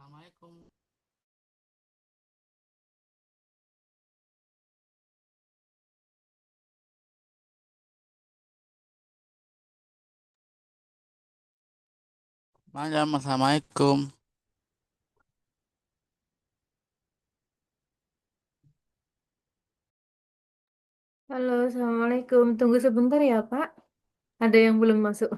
Assalamualaikum. Malam, Assalamualaikum. Halo, Assalamualaikum. Tunggu sebentar ya, Pak. Ada yang belum masuk.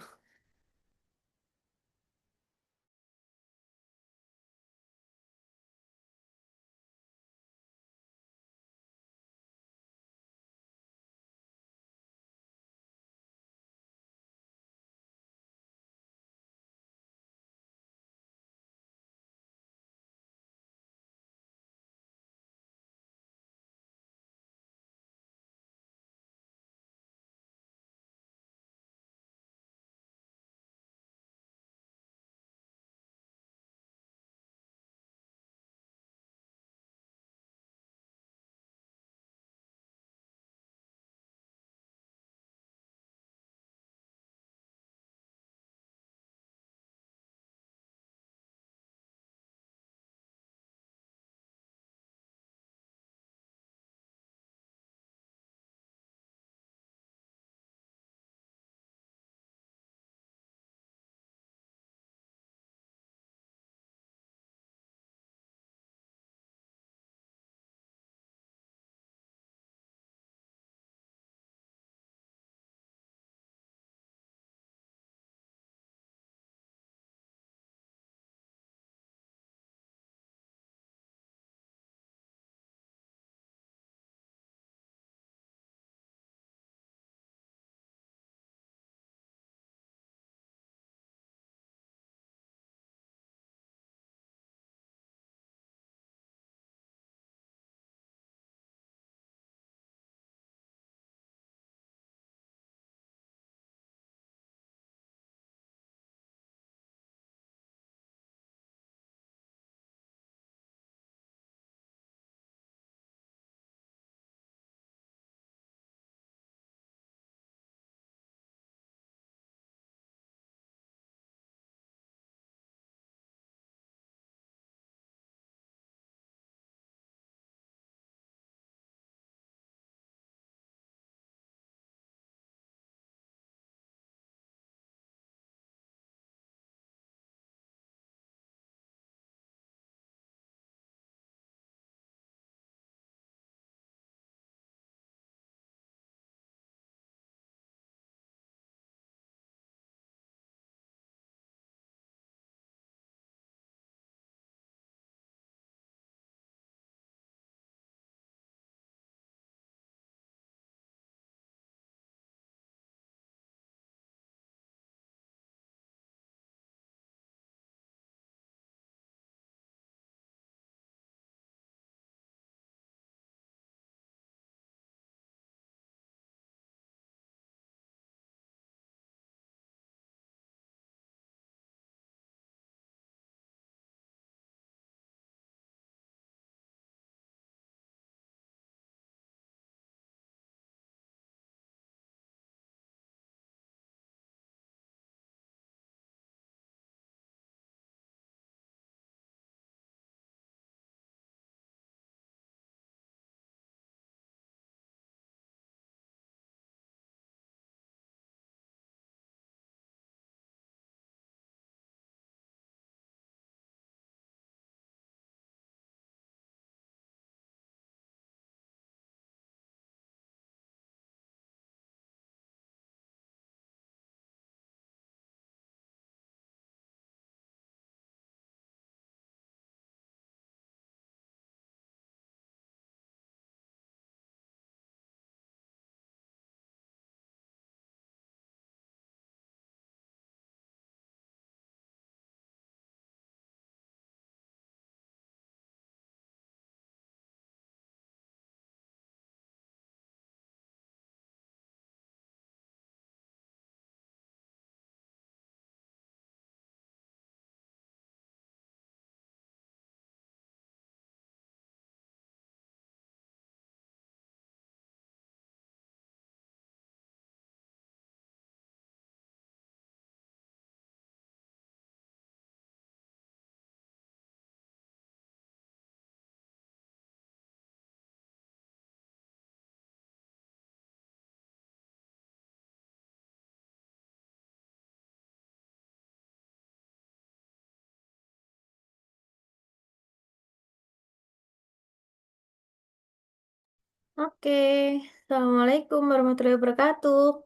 Oke, Assalamualaikum warahmatullahi wabarakatuh.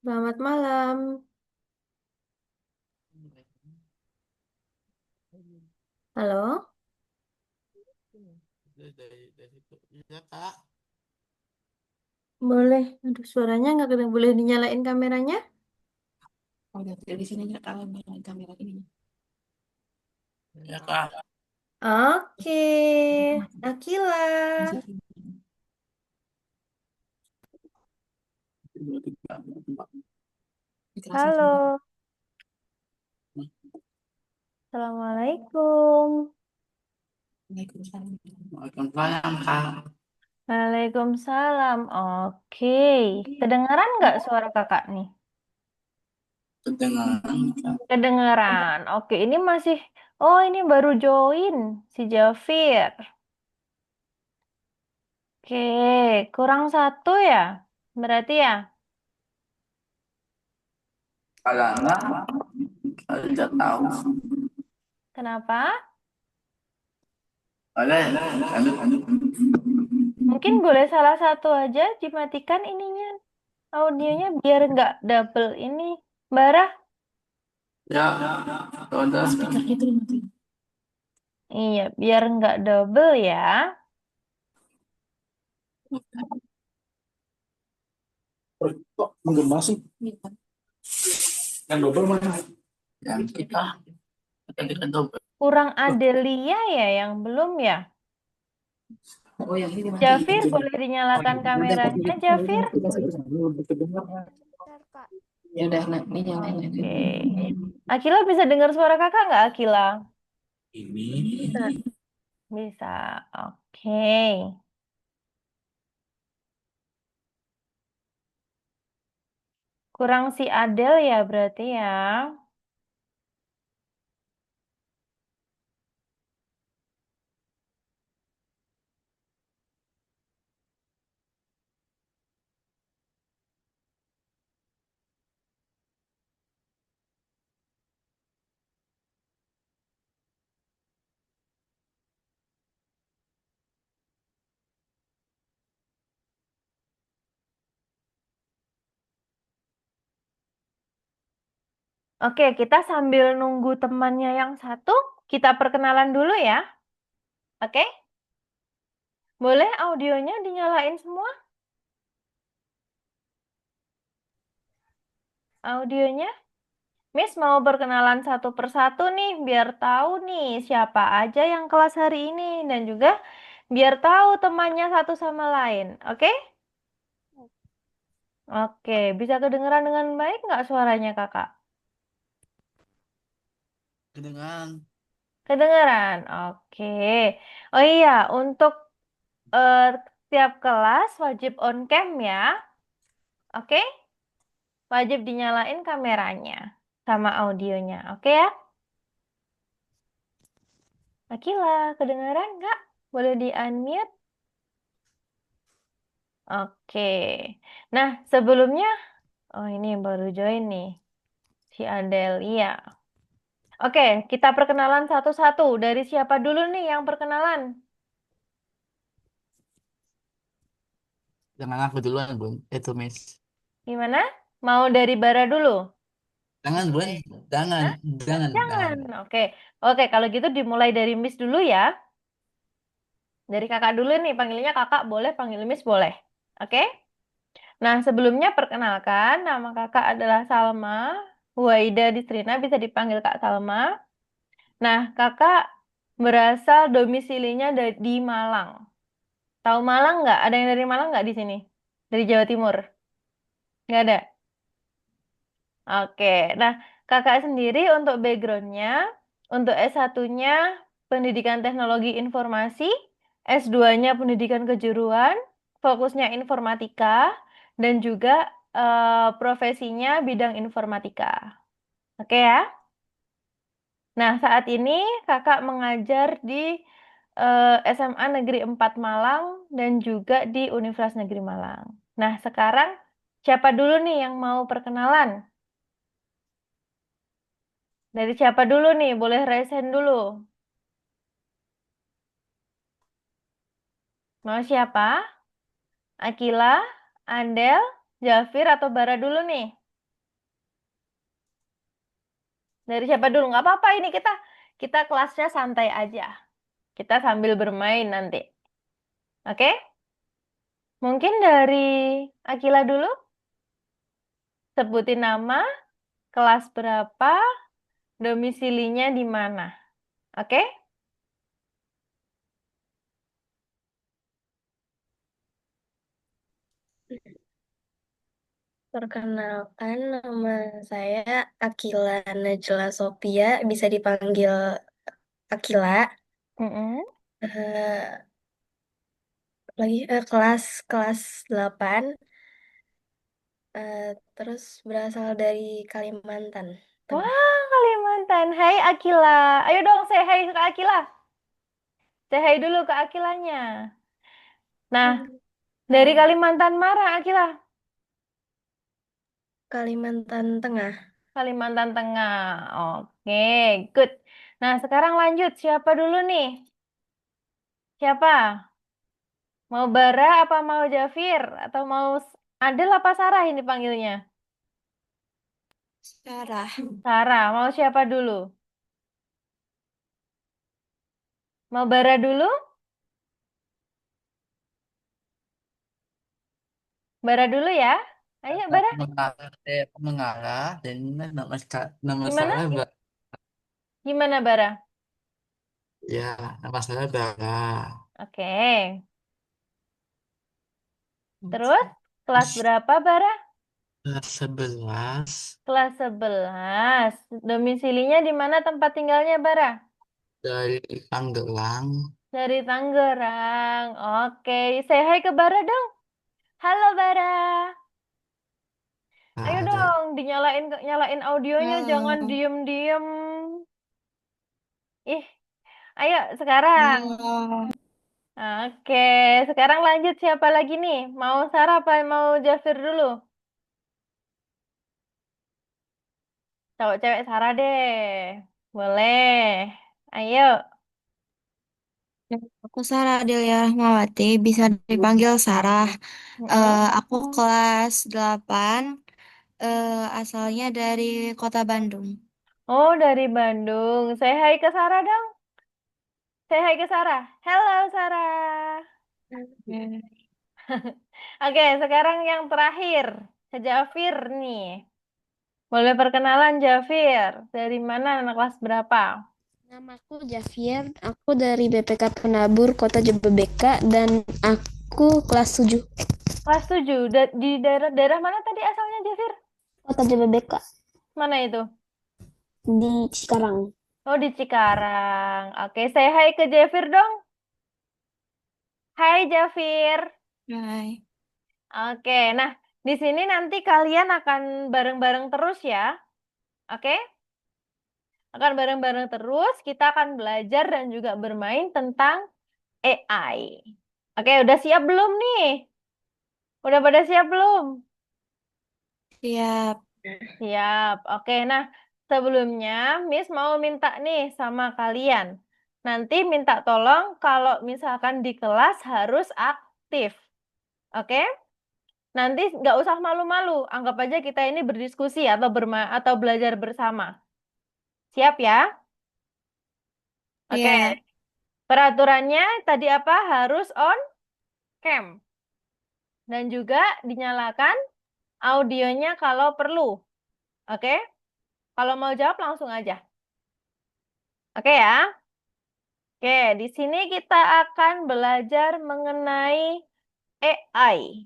Selamat malam. Halo, Dari itu. Iya, Kak. boleh. Aduh, suaranya nggak kedengaran. Boleh dinyalain kameranya? Oh, dari sini nggak tahu nyalain kamera ini. Iya, Kak. Oke, Akila. Masih dua, tiga, empat. Dikasih sini. Halo, Assalamualaikum. Waalaikumsalam. Waalaikumsalam, Kak. Waalaikumsalam. Oke, kedengaran nggak suara kakak nih? Kedengaran, Kak. Kedengaran. Oke, ini masih. Oh, ini baru join si Jafir. Oke, kurang satu ya? Berarti ya? Kalau enggak, kalau tidak tahu. Kenapa? Boleh, lanjut, lanjut. Mungkin boleh salah satu aja dimatikan ininya, audionya biar nggak double ini. Bara? Ya, kalau ada speaker gitu dimatiin. Iya, biar nggak double ya. Kok menggema sih? Yang double mana? Yang kita, kita double. Kurang Adelia ya yang belum ya? Oh, yang ini dimatiin. Jafir, boleh Oh, dinyalakan udah, kameranya, Jafir? belum kedengar. Bentar, Kak. Ya udah, nah, ini nyalain. Oke. Akila bisa dengar suara kakak nggak, Akila? Ini. Bisa. Oke. Kurang si Adel ya berarti ya. Oke, kita sambil nunggu temannya yang satu, kita perkenalan dulu ya. Oke? Boleh audionya dinyalain semua? Audionya? Miss mau perkenalan satu persatu nih, biar tahu nih siapa aja yang kelas hari ini. Dan juga biar tahu temannya satu sama lain. Oke? Oke, bisa kedengeran dengan baik nggak suaranya kakak? Kedengaran. Kedengeran? Oke. Oh iya, untuk eh, tiap kelas wajib on cam ya. Oke? Wajib dinyalain kameranya sama audionya. Oke ya? Akila, kedengeran nggak? Boleh di-unmute? Oke. Nah, sebelumnya, oh ini baru join nih, si Adelia. Oke, kita perkenalan satu-satu. Dari siapa dulu nih yang perkenalan? Jangan aku duluan, Bun. Itu, Miss. Gimana? Mau dari Bara dulu? Jangan, Bun. Jangan, Hah? jangan, Jangan. jangan. Oke. Oke, kalau gitu dimulai dari Miss dulu ya. Dari kakak dulu nih, panggilnya kakak boleh, panggil Miss boleh. Oke? Nah, sebelumnya perkenalkan, nama kakak adalah Salma. Huwaida Distrina, bisa dipanggil Kak Salma. Nah, kakak berasal domisilinya di Malang. Tahu Malang nggak? Ada yang dari Malang nggak di sini? Dari Jawa Timur? Nggak ada? Oke, nah kakak sendiri untuk backgroundnya, untuk S1-nya Pendidikan Teknologi Informasi, S2-nya Pendidikan Kejuruan, fokusnya informatika, dan juga profesinya bidang informatika. Oke ya? Nah, saat ini kakak mengajar di SMA Negeri 4 Malang dan juga di Universitas Negeri Malang. Nah, sekarang siapa dulu nih yang mau perkenalan? Dari siapa dulu nih? Boleh raise hand dulu. Mau siapa? Akila, Andel, Jafir atau Bara dulu nih? Dari siapa dulu? Nggak apa-apa ini kita kelasnya santai aja. Kita sambil bermain nanti. Oke? Mungkin dari Akila dulu. Sebutin nama, kelas berapa, domisilinya di mana. Oke? Perkenalkan, nama saya Akila Najla Sophia, bisa dipanggil Akila. Mm-mm. Eh, kelas kelas 8, terus berasal dari Kalimantan Tengah. Wah, Kalimantan. Hai Akila. Ayo dong, say hai ke Akila. Say hai dulu ke Akilanya. Nah, dari Hai. Kalimantan mana Akila? Kalimantan Tengah. Kalimantan Tengah. Oke, good. Nah, sekarang lanjut. Siapa dulu nih? Siapa? Mau Bara apa mau Jafir? Atau mau Adel apa Sarah ini panggilnya? Sarah. Sarah, mau siapa dulu? Mau Bara dulu? Bara dulu ya. Ayo, Bara. Mengarah dan nama Gimana? saya Gimana, Bara? ya nama saya Bara. Oke. Terus, kelas berapa, Bara? Kelas 11 Kelas 11. Domisilinya di mana tempat tinggalnya, Bara? dari Tanggerang. Dari Tangerang. Oke, say hi ke Bara dong. Halo, Bara. Ayo Nah, ada dong, nyalain audionya, jangan Halo. diem-diem. Ih, ayo sekarang. Halo. Oke, sekarang lanjut siapa lagi nih? Mau Sarah apa mau Jafir dulu? Cowok-cewek Sarah deh. Boleh. Ayo. Aku Sarah Delia Rahmawati, bisa dipanggil Sarah. Mm-mm. Aku kelas 8, asalnya dari kota Bandung. Oh, dari Bandung. Say hi ke Sarah dong. Say hi ke Sarah. Halo, Sarah. Oke. Oke, sekarang yang terakhir. Ke Jafir nih. Boleh perkenalan Jafir. Dari mana, anak kelas berapa? Namaku Javier, aku dari BPK Penabur Kota Jababeka dan aku kelas 7 Kelas 7. Di daerah mana tadi asalnya Jafir? Kota Jababeka Mana itu? di Cikarang. Oh, di Cikarang. Oke, say hi ke Jafir dong. Hai Jafir. Hai. Oke, nah di sini nanti kalian akan bareng-bareng terus ya. Oke? Akan bareng-bareng terus. Kita akan belajar dan juga bermain tentang AI. Oke, udah siap belum nih? Udah pada siap belum? Siap. Siap. Oke, nah sebelumnya Miss mau minta nih sama kalian. Nanti minta tolong kalau misalkan di kelas harus aktif. Oke? Nanti nggak usah malu-malu. Anggap aja kita ini berdiskusi atau belajar bersama. Siap ya? Oke. Siap. Peraturannya tadi apa? Harus on cam. Dan juga dinyalakan audionya kalau perlu. Oke? Kalau mau jawab langsung aja. Oke ya? Oke, di sini kita akan belajar mengenai AI.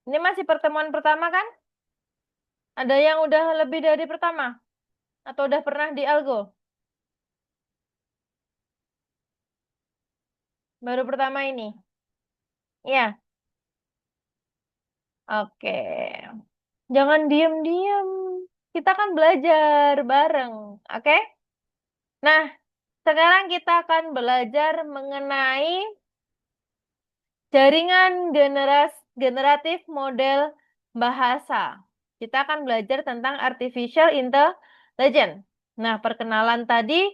Ini masih pertemuan pertama kan? Ada yang udah lebih dari pertama? Atau udah pernah di Algo? Baru pertama ini? Iya. Oke. Jangan diem-diem. Kita kan belajar bareng. Oke? Nah, sekarang kita akan belajar mengenai jaringan generatif model bahasa. Kita akan belajar tentang artificial intelligence. Nah, perkenalan tadi,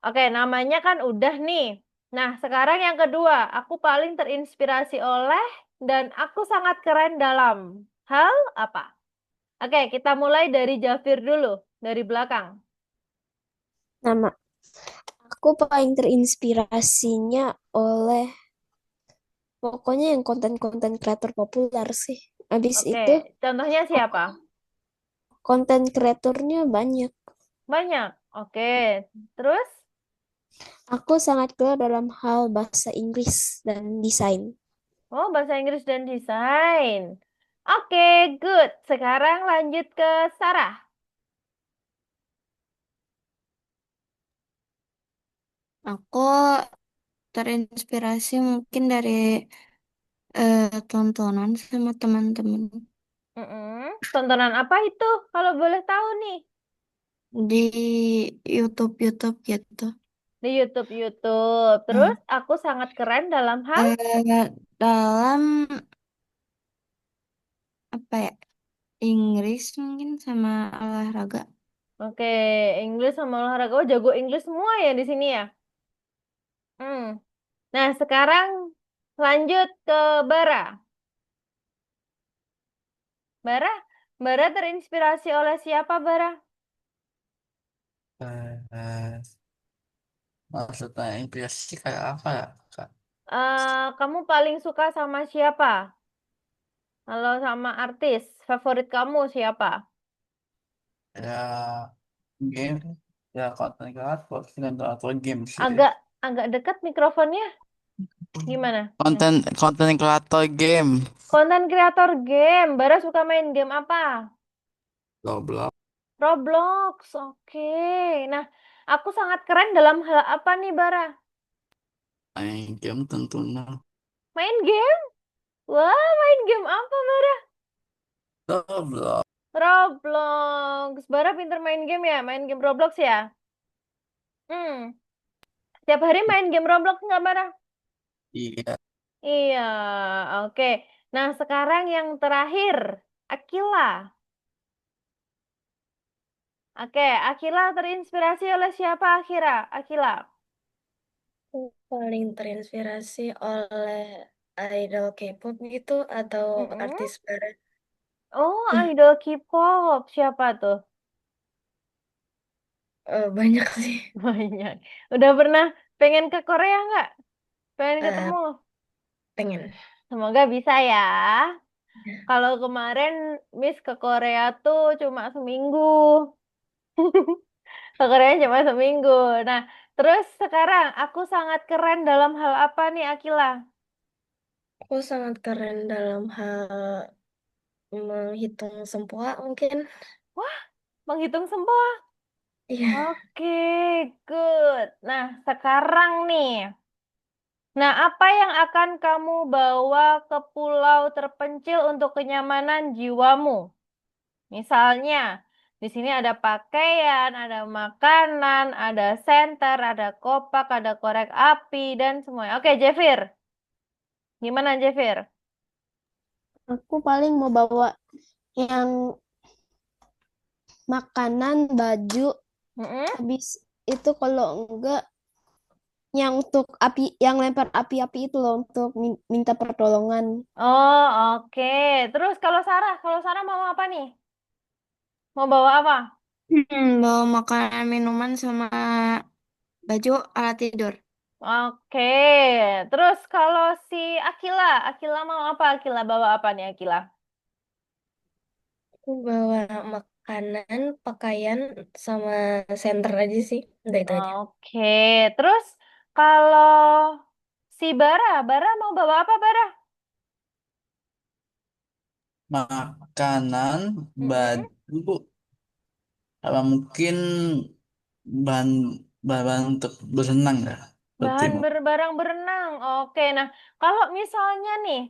oke, namanya kan udah nih. Nah, sekarang yang kedua, aku paling terinspirasi oleh dan aku sangat keren dalam hal apa? Oke, kita mulai dari Jafir dulu, dari belakang. Nama aku paling terinspirasinya oleh pokoknya yang konten-konten kreator populer sih. Habis Oke, itu contohnya siapa? konten kreatornya banyak. Banyak. Oke, terus? Aku sangat keren dalam hal bahasa Inggris dan desain. Oh, bahasa Inggris dan desain. Oke, good. Sekarang lanjut ke Sarah. Aku terinspirasi mungkin dari tontonan sama teman-teman Tontonan apa itu? Kalau boleh tahu nih. di YouTube gitu. Di YouTube. Terus Hmm. aku sangat keren dalam hal? Dalam apa ya? Inggris mungkin sama olahraga. Oke, Inggris sama olahraga. Oh, jago Inggris semua ya di sini ya? Hmm. Nah, sekarang lanjut ke Bara. Bara, Bara terinspirasi oleh siapa, Bara? Eh, maksudnya impresi kayak apa ya, Kak? Kamu paling suka sama siapa? Kalau sama artis, favorit kamu siapa? Ya game, ya konten kreator, atau game sih. Agak agak dekat mikrofonnya. Gimana? Konten konten kreator game. Konten kreator game. Bara suka main game apa? Roblox. Roblox. Oke. Nah, aku sangat keren dalam hal apa nih, Bara? Main game tentunya. Main game? Wah, main game apa, Bara? Roblox. Roblox. Bara pinter main game ya? Main game Roblox ya? Hmm. Tiap hari main game Roblox nggak, Bara? Iya. Iya, oke. Nah, sekarang yang terakhir, Akila. Oke, Akila terinspirasi oleh siapa, Akila? Aku paling terinspirasi oleh idol K-pop gitu atau Mm-mm. artis barat. Oh, idol K-pop. Siapa tuh? Banyak sih. Banyak. Udah pernah pengen ke Korea nggak? Pengen Eh, ketemu? pengen. Semoga bisa ya. Kalau kemarin Miss ke Korea tuh cuma seminggu. Ke Korea cuma seminggu. Nah, terus sekarang aku sangat keren dalam hal apa nih, Akila? Aku sangat keren dalam hal menghitung sempoa mungkin. Wah, menghitung sempoa. Iya. Oke, good. Nah, sekarang nih. Nah, apa yang akan kamu bawa ke pulau terpencil untuk kenyamanan jiwamu? Misalnya, di sini ada pakaian, ada makanan, ada senter, ada kopak, ada korek api, dan semuanya. Oke, Jefir. Gimana, Jefir? Aku paling mau bawa yang makanan, baju, Mm-mm. habis itu kalau enggak yang untuk api, yang lempar api-api itu loh untuk minta pertolongan. Oh, oke. Terus kalau Sarah mau apa nih? Mau bawa apa? Bawa makanan, minuman sama baju, alat tidur. Oke, terus kalau si Akila mau apa? Akila bawa apa nih Akila? Aku bawa makanan, pakaian, sama senter aja sih. Udah itu aja. Oke, terus kalau si Bara mau bawa apa Bara? Makanan, Mm-mm. baju, apa mungkin bahan bahan untuk berenang ya, seperti Bahan barang berenang. Oke, nah kalau misalnya nih,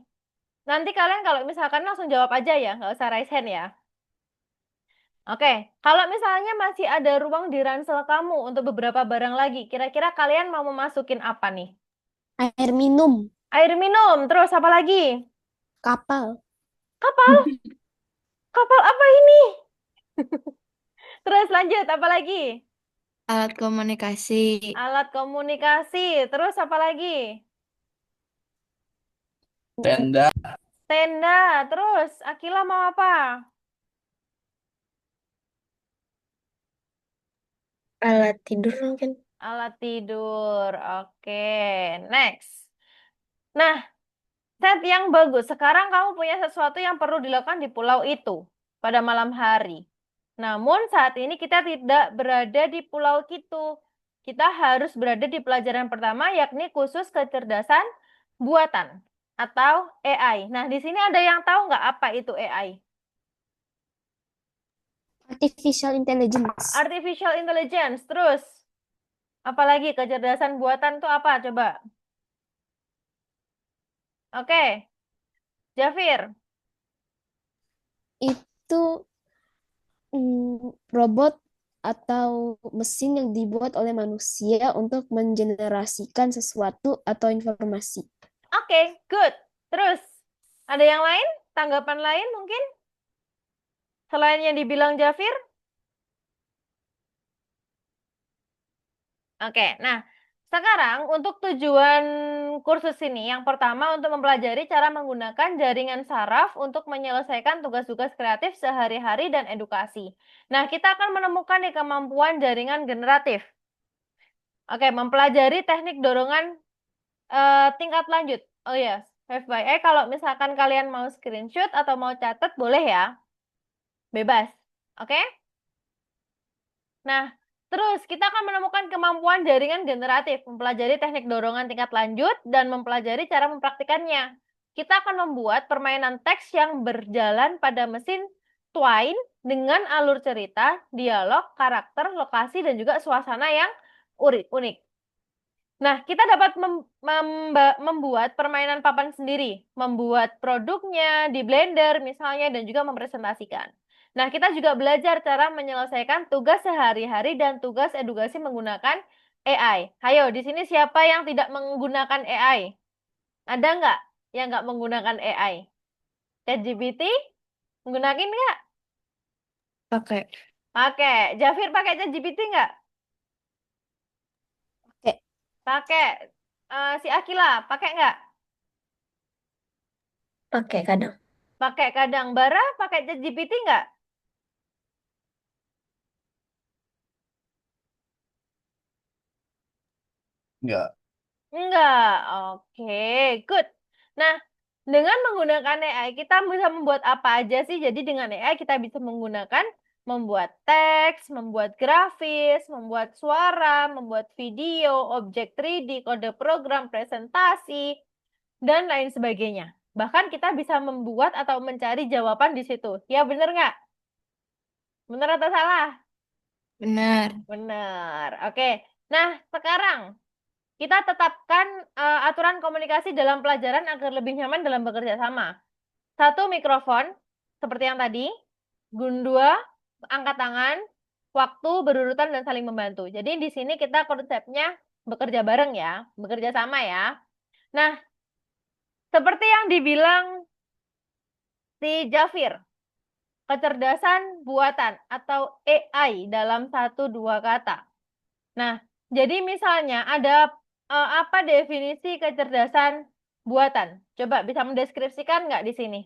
nanti kalian kalau misalkan langsung jawab aja ya, nggak usah raise hand ya. Oke, kalau misalnya masih ada ruang di ransel kamu untuk beberapa barang lagi, kira-kira kalian mau memasukin apa nih? Air minum, Air minum, terus apa lagi? kapal. Kapal? Kapal apa ini? Terus lanjut, apa lagi? Alat komunikasi. Alat komunikasi. Terus apa lagi? Tenda. Tenda. Terus Akila mau apa? Alat tidur mungkin. Alat tidur. Oke, next. Nah, set yang bagus. Sekarang kamu punya sesuatu yang perlu dilakukan di pulau itu pada malam hari. Namun saat ini kita tidak berada di pulau itu. Kita harus berada di pelajaran pertama, yakni khusus kecerdasan buatan atau AI. Nah, di sini ada yang tahu nggak apa itu AI? Artificial intelligence. Artificial intelligence. Terus, apalagi kecerdasan buatan itu apa? Coba. Oke, Jafir. Itu robot atau mesin yang dibuat oleh manusia untuk mengenerasikan sesuatu atau informasi. Oke, good. Terus, ada yang lain? Tanggapan lain mungkin? Selain yang dibilang Jafir? Oke, nah sekarang untuk tujuan kursus ini, yang pertama untuk mempelajari cara menggunakan jaringan saraf untuk menyelesaikan tugas-tugas kreatif sehari-hari dan edukasi. Nah, kita akan menemukan nih kemampuan jaringan generatif. Oke, mempelajari teknik dorongan tingkat lanjut. Oh ya, FYI kalau misalkan kalian mau screenshot atau mau catat boleh ya. Bebas. Oke? Nah, terus kita akan menemukan kemampuan jaringan generatif, mempelajari teknik dorongan tingkat lanjut, dan mempelajari cara mempraktikannya. Kita akan membuat permainan teks yang berjalan pada mesin Twine dengan alur cerita, dialog, karakter, lokasi, dan juga suasana yang unik. Nah, kita dapat membuat permainan papan sendiri, membuat produknya di Blender misalnya, dan juga mempresentasikan. Nah, kita juga belajar cara menyelesaikan tugas sehari-hari dan tugas edukasi menggunakan AI. Hayo, di sini siapa yang tidak menggunakan AI? Ada nggak yang nggak menggunakan AI? ChatGPT? Menggunakan nggak? Pakai. Pakai. Jafir pakai ChatGPT nggak? Oke, Pakai. Si Akila, pakai nggak? Pakai kadang. Pakai kadang. Bara, pakai ChatGPT nggak? Enggak. Enggak. Oke, good. Nah, dengan menggunakan AI, kita bisa membuat apa aja sih? Jadi dengan AI kita bisa menggunakan membuat teks, membuat grafis, membuat suara, membuat video, objek 3D, kode program, presentasi, dan lain sebagainya. Bahkan kita bisa membuat atau mencari jawaban di situ. Ya, bener nggak? Bener atau salah? Benar. Bener. Oke. Nah, sekarang kita tetapkan aturan komunikasi dalam pelajaran agar lebih nyaman dalam bekerja sama. 1, mikrofon, seperti yang tadi. 2, angkat tangan, waktu, berurutan, dan saling membantu. Jadi di sini kita konsepnya bekerja bareng ya, bekerja sama ya. Nah, seperti yang dibilang si Jafir, kecerdasan buatan atau AI dalam 1-2 kata. Nah, jadi misalnya ada apa definisi kecerdasan buatan? Coba bisa mendeskripsikan nggak di sini?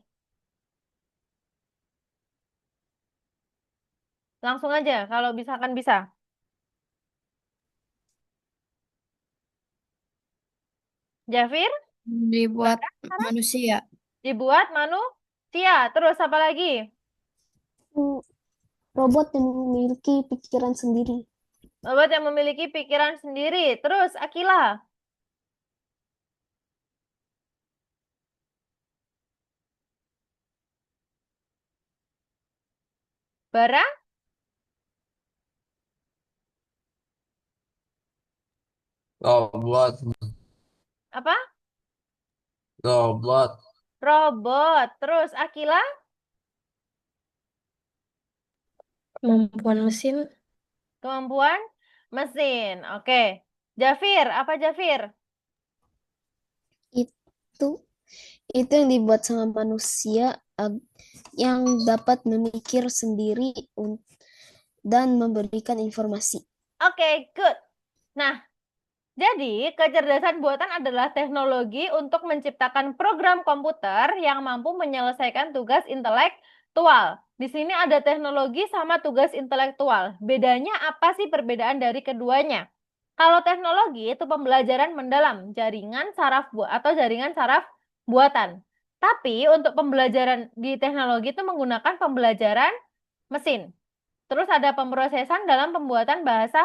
Langsung aja, kalau misalkan bisa. Jafir, Dibuat manusia. dibuat manusia. Terus apa lagi? robot yang memiliki pikiran sendiri. Robot yang memiliki pikiran sendiri. Terus, Akila. Bara, Robot. apa? Robot. Robot. Terus, Akila, Kemampuan mesin. kemampuan mesin. Oke. Jafir, apa Jafir? Itu yang dibuat sama manusia yang dapat memikir sendiri dan memberikan informasi. Oke, good. Nah, jadi kecerdasan buatan adalah teknologi untuk menciptakan program komputer yang mampu menyelesaikan tugas intelektual. Di sini ada teknologi sama tugas intelektual. Bedanya apa sih perbedaan dari keduanya? Kalau teknologi itu pembelajaran mendalam, jaringan saraf atau jaringan saraf buatan. Tapi untuk pembelajaran di teknologi itu menggunakan pembelajaran mesin. Terus ada pemrosesan dalam pembuatan bahasa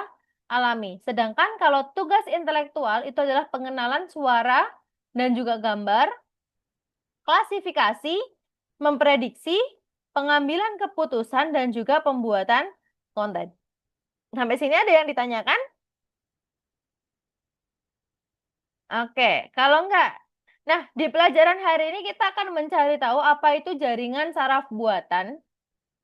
alami. Sedangkan kalau tugas intelektual itu adalah pengenalan suara dan juga gambar, klasifikasi, memprediksi, pengambilan keputusan, dan juga pembuatan konten. Sampai sini ada yang ditanyakan? Oke, kalau enggak. Nah, di pelajaran hari ini kita akan mencari tahu apa itu jaringan saraf buatan,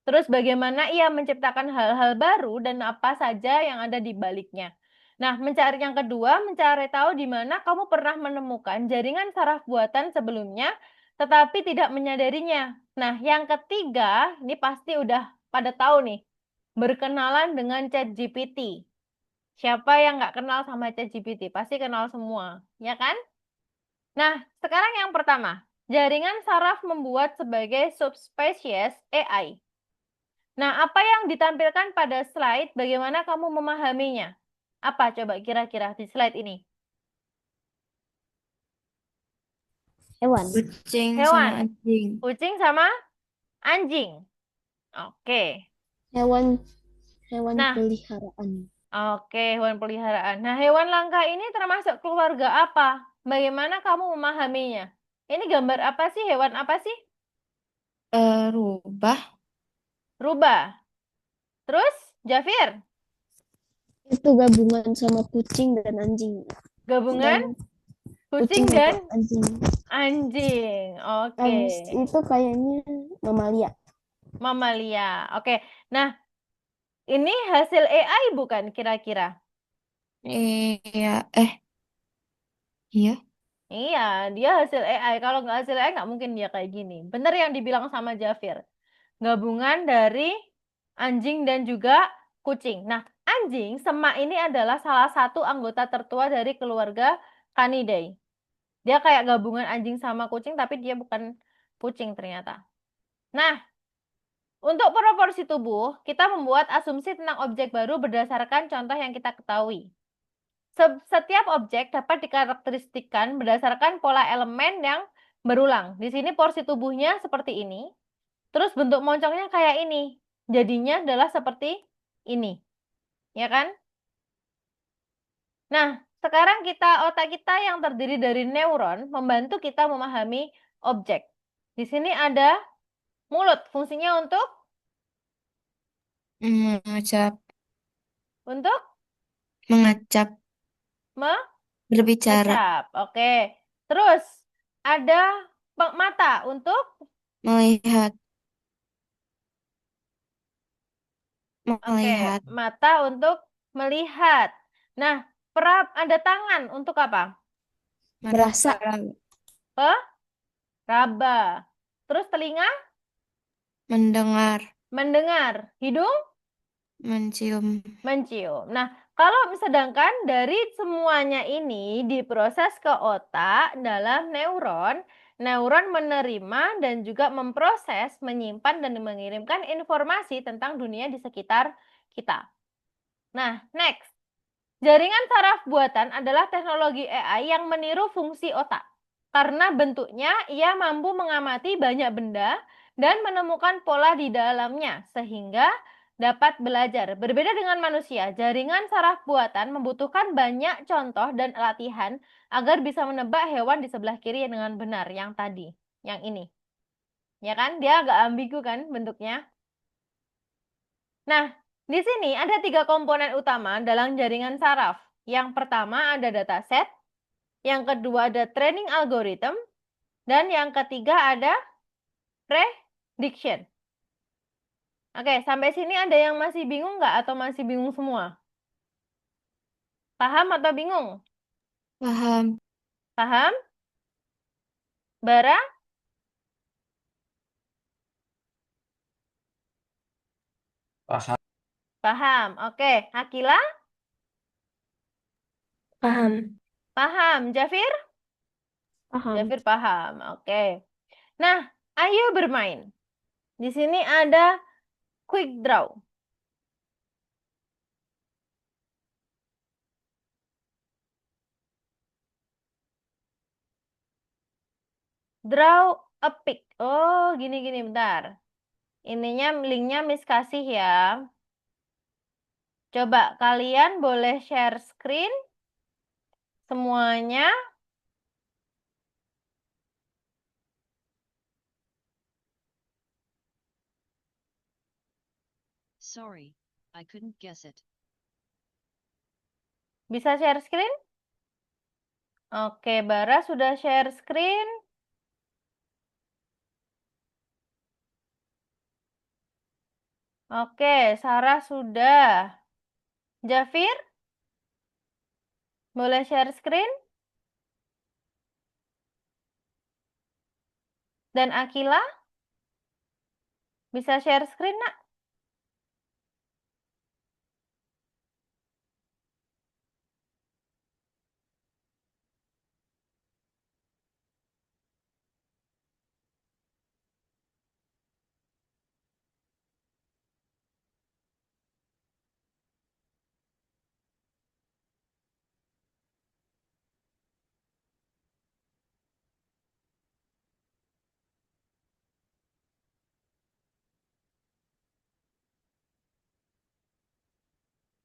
terus bagaimana ia menciptakan hal-hal baru dan apa saja yang ada di baliknya. Nah, yang kedua, mencari tahu di mana kamu pernah menemukan jaringan saraf buatan sebelumnya, tetapi tidak menyadarinya. Nah, yang ketiga, ini pasti udah pada tahu nih, berkenalan dengan ChatGPT. Siapa yang nggak kenal sama ChatGPT? Pasti kenal semua, ya kan? Nah, sekarang yang pertama, jaringan saraf membuat sebagai subspesies AI. Nah, apa yang ditampilkan pada slide, bagaimana kamu memahaminya? Apa coba kira-kira di slide ini? Hewan. Kucing sama Hewan. anjing. Kucing sama anjing. Oke. Hewan Nah, peliharaan. oke, hewan peliharaan. Nah, hewan langka ini termasuk keluarga apa? Bagaimana kamu memahaminya? Ini gambar apa sih? Hewan apa sih? Rubah. Rubah. Terus, Jafir, Itu gabungan sama kucing dan anjing. gabungan Dan kucing kucing dan atau anjing. anjing. Oke. Itu kayaknya mamalia. Mamalia. Oke. Nah, ini hasil AI bukan kira-kira? Iya. Iya. Iya, dia hasil AI. Kalau nggak hasil AI nggak mungkin dia kayak gini. Bener yang dibilang sama Jafir. Gabungan dari anjing dan juga kucing. Nah, anjing, semak ini adalah salah satu anggota tertua dari keluarga Canidae. Dia kayak gabungan anjing sama kucing, tapi dia bukan kucing ternyata. Nah, untuk proporsi tubuh, kita membuat asumsi tentang objek baru berdasarkan contoh yang kita ketahui. Setiap objek dapat dikarakteristikkan berdasarkan pola elemen yang berulang. Di sini porsi tubuhnya seperti ini. Terus bentuk moncongnya kayak ini. Jadinya adalah seperti ini. Ya kan? Nah, sekarang otak kita yang terdiri dari neuron membantu kita memahami objek. Di sini ada mulut. Fungsinya untuk Mengacap. mengacap. Berbicara. Oke. Terus ada mata untuk Melihat. Oke, mata untuk melihat. Nah, ada tangan untuk apa? Merasa. Raba. Terus telinga? Mendengar. Mendengar. Hidung? Mencium. Mencium. Nah, kalau sedangkan dari semuanya ini diproses ke otak dalam neuron, neuron menerima dan juga memproses, menyimpan dan mengirimkan informasi tentang dunia di sekitar kita. Nah, next. Jaringan saraf buatan adalah teknologi AI yang meniru fungsi otak. Karena bentuknya, ia mampu mengamati banyak benda dan menemukan pola di dalamnya, sehingga dapat belajar. Berbeda dengan manusia, jaringan saraf buatan membutuhkan banyak contoh dan latihan agar bisa menebak hewan di sebelah kiri dengan benar, yang tadi, yang ini. Ya kan? Dia agak ambigu kan bentuknya. Nah, di sini ada 3 komponen utama dalam jaringan saraf. Yang pertama ada dataset, yang kedua ada training algorithm, dan yang ketiga ada prediction. Oke, sampai sini ada yang masih bingung nggak atau masih bingung semua? Paham atau bingung? Paham. Paham? Bara? Paham. Paham. Oke, Akila? Paham. Paham, Jafir? Paham. Jafir paham. Oke. Nah, ayo bermain. Di sini ada quick draw. Draw a pic. Oh, gini-gini, bentar. Ininya linknya Miss kasih ya. Coba kalian boleh share screen semuanya. Sorry, I couldn't guess it. Bisa share screen? Oke, Bara sudah share screen. Oke, Sarah sudah. Jafir, boleh share screen? Dan Akila, bisa share screen, nak?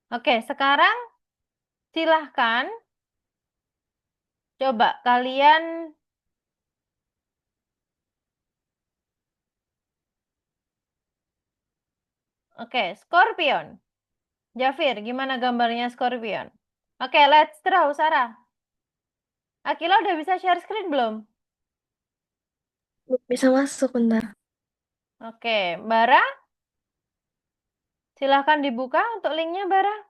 Oke, sekarang silahkan coba kalian. Oke, Scorpion. Jafir, gimana gambarnya Scorpion? Oke, let's draw, Sarah. Akila udah bisa share screen belum? Bisa masuk bentar. Oke, Bara, silahkan dibuka untuk linknya, Bara.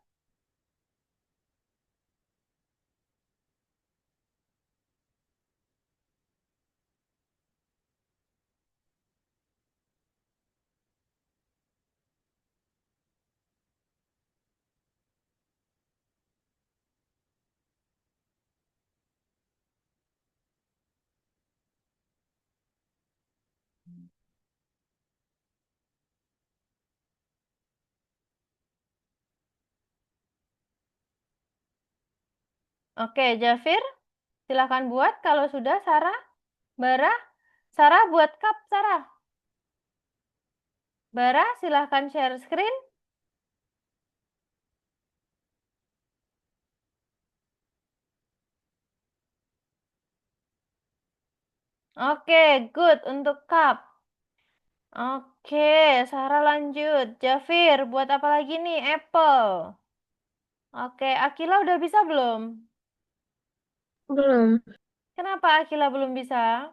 Oke, Jafir, silahkan buat. Kalau sudah, Sarah, Bara, Sarah buat cup, Sarah. Bara, silahkan share screen. Oke, good untuk cup. Oke, Sarah lanjut. Jafir, buat apa lagi nih? Apple. Oke, Akila udah bisa belum? Belum. Kenapa Akila belum bisa?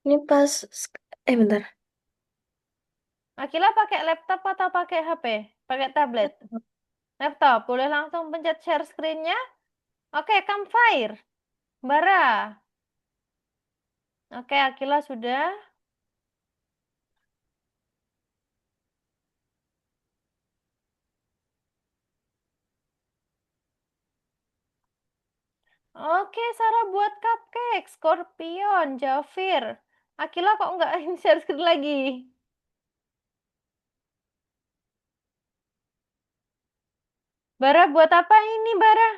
Ini pas. Bentar. Akila pakai laptop atau pakai HP? Pakai tablet? Laptop. Boleh langsung pencet share screen-nya? Oke, campfire. Bara. Oke, Akila sudah. Oke, Sarah buat cupcake. Scorpion, Jafir. Akila kok nggak share screen lagi? Bara buat apa ini, Bara?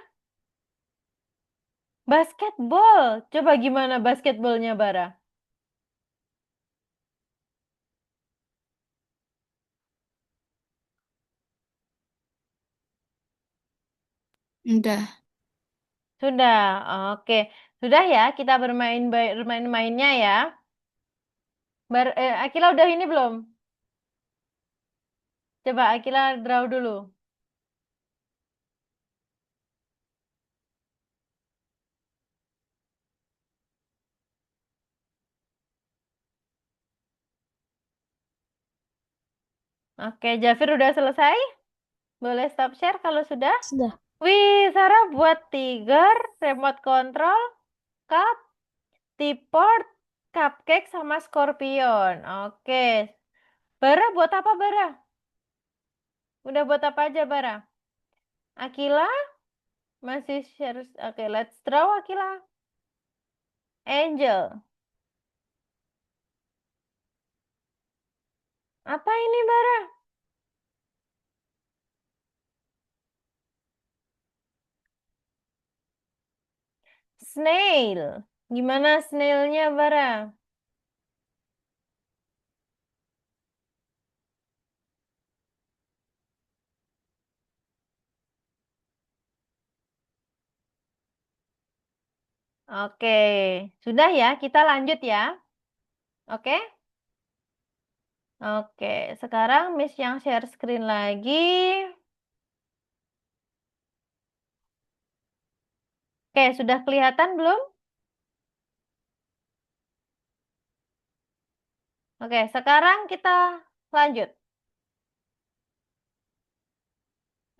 Basketball. Coba gimana basketballnya, Bara? Udah. Sudah. Oke. Sudah ya, kita bermain-mainnya ya. Akila udah ini belum? Coba Akila draw dulu. Oke, Jafir udah selesai? Boleh stop share kalau sudah? Sudah. Wih, Sarah buat tiger, remote control, cup, teapot, cupcake, sama scorpion. Oke. Bara buat apa, Bara? Udah buat apa aja, Bara? Akila masih share. Oke, let's draw Akila. Angel. Apa ini, Bara? Snail. Gimana snailnya, Bara? Oke, sudah ya, kita lanjut ya. Oke? Oke, sekarang Miss yang share screen lagi. Oke, sudah kelihatan belum? Oke, sekarang kita lanjut.